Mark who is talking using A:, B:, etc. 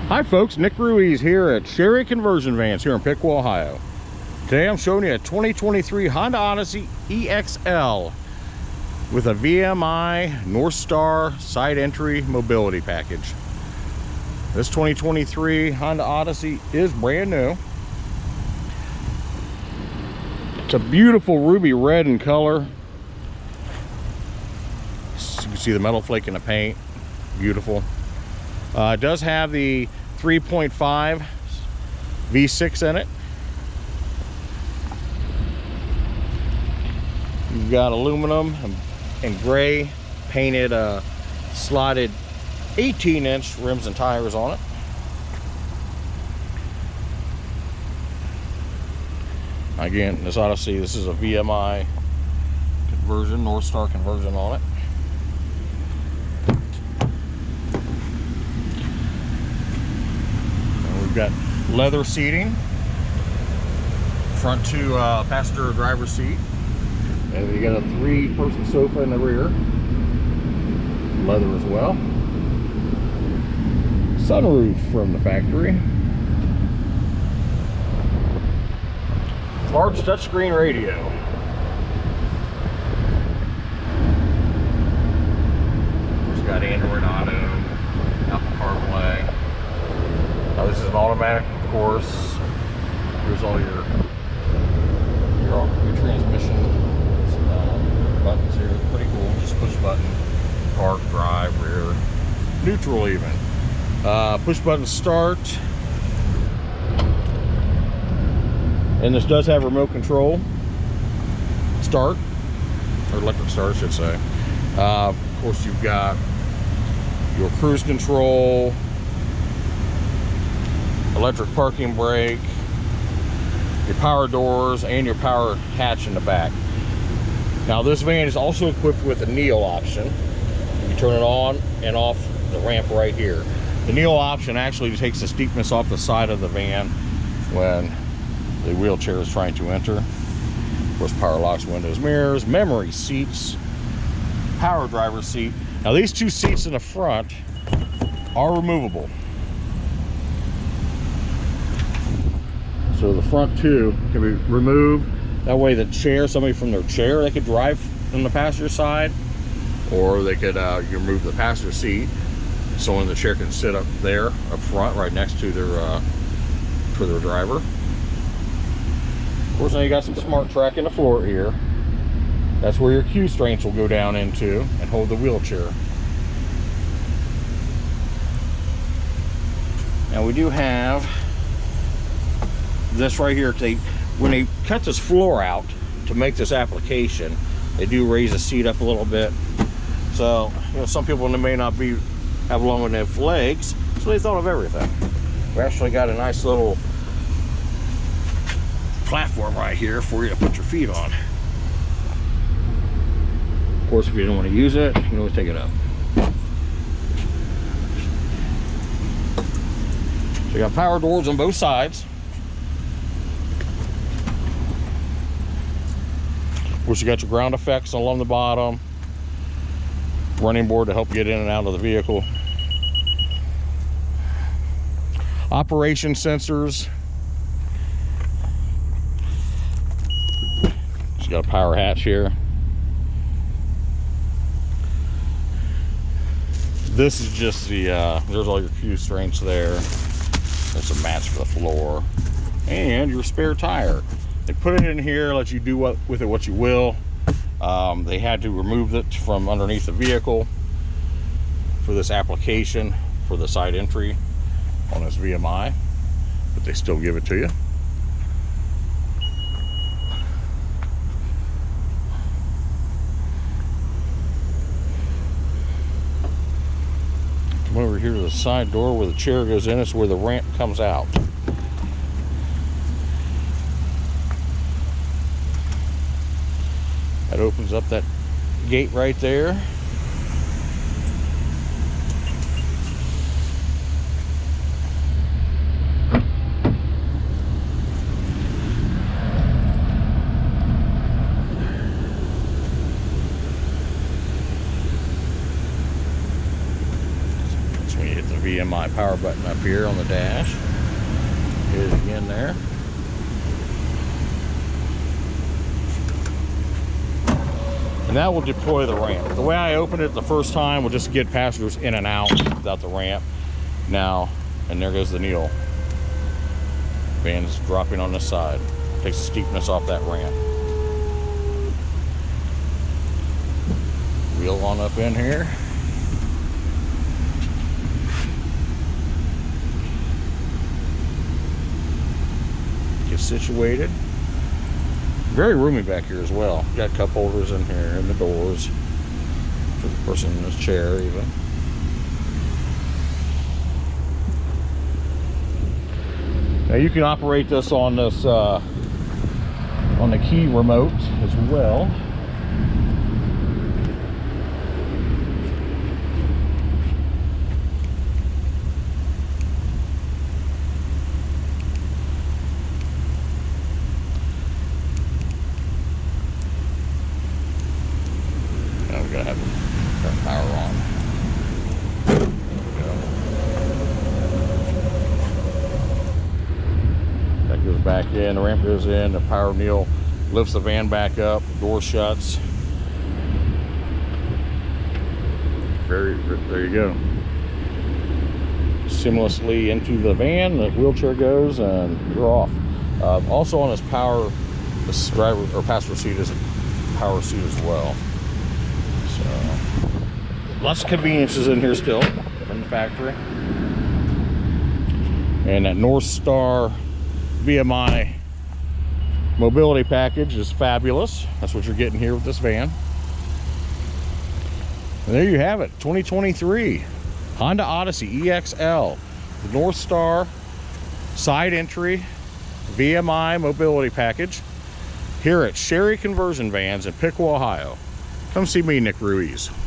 A: Hi folks, Nick Ruiz here at Sherry Conversion Vans here in Piqua, Ohio. Today I'm showing you a 2023 Honda Odyssey EXL with a VMI North Star side entry mobility package. This 2023 Honda Odyssey is brand new. It's a beautiful ruby red in color. You can see the metal flake in the paint. Beautiful. It does have the 3.5 V6 in it. You've got aluminum and gray painted slotted 18-inch rims and tires on it. Again, this Odyssey, this is a VMI conversion, North Star conversion on it. Got leather seating, front to passenger driver seat, and you got a 3-person sofa in the rear, leather as well. Sunroof from the factory. Large touchscreen radio. It's got Android Auto, Apple CarPlay. This is an automatic, of course. Here's all your transmission buttons here. Pretty cool. Just push button, park, drive, rear, neutral even. Push button start. And this does have remote control start, or electric start, I should say. Of course, you've got your cruise control, electric parking brake, your power doors, and your power hatch in the back. Now this van is also equipped with a Neo option. You can turn it on and off the ramp right here. The Neo option actually takes the steepness off the side of the van when the wheelchair is trying to enter. Of course, power locks, windows, mirrors, memory seats, power driver seat. Now these two seats in the front are removable. So the front two can be removed. That way the chair, somebody from their chair, they could drive on the passenger side, or they could you remove the passenger seat. Someone in the chair can sit up there, up front, right next to their driver. Of course, now you got some smart track in the floor here. That's where your cue restraints will go down into and hold the wheelchair. Now we do have this right here. When they cut this floor out to make this application, they do raise the seat up a little bit. So, you know, some people may not have long enough legs, so they thought of everything. We actually got a nice little platform right here for you to put your feet on. Of course, if you don't want to use it, you can always take it up. So you got power doors on both sides. Of course, you got your ground effects along the bottom, running board to help get in and out of the vehicle, operation sensors. You got a power hatch here. This is just the there's all your cue restraints there. There's a match for the floor and your spare tire. They put it in here, let you do with it what you will. They had to remove it from underneath the vehicle for this application for the side entry on this VMI, but they still give it to you. Come over here to the side door where the chair goes in. It's where the ramp comes out. That opens up that gate right there. VMI VMI power button up here on the dash. Hit it again there. And that will deploy the ramp. The way I opened it the first time will just get passengers in and out without the ramp. Now, and there goes the Neil. Van's dropping on the side. Takes the steepness off that ramp. Wheel on up in here. Get situated. Very roomy back here as well. Got cup holders in here and the doors for the person in his chair even. Now you can operate this on this on the key remote as well. Now we gotta have to turn power on. Goes back in, the ramp goes in, the power Neil lifts the van back up, the door shuts. There you go. Seamlessly into the van, the wheelchair goes, and you're off. Also on this power, this driver or passenger seat is a power seat as well. So lots of conveniences in here still from the factory. And that North Star VMI mobility package is fabulous. That's what you're getting here with this van. And there you have it, 2023 Honda Odyssey EXL, the North Star side entry VMI mobility package here at Sherry Conversion Vans in Piqua, Ohio. Come see me, Nick Ruiz.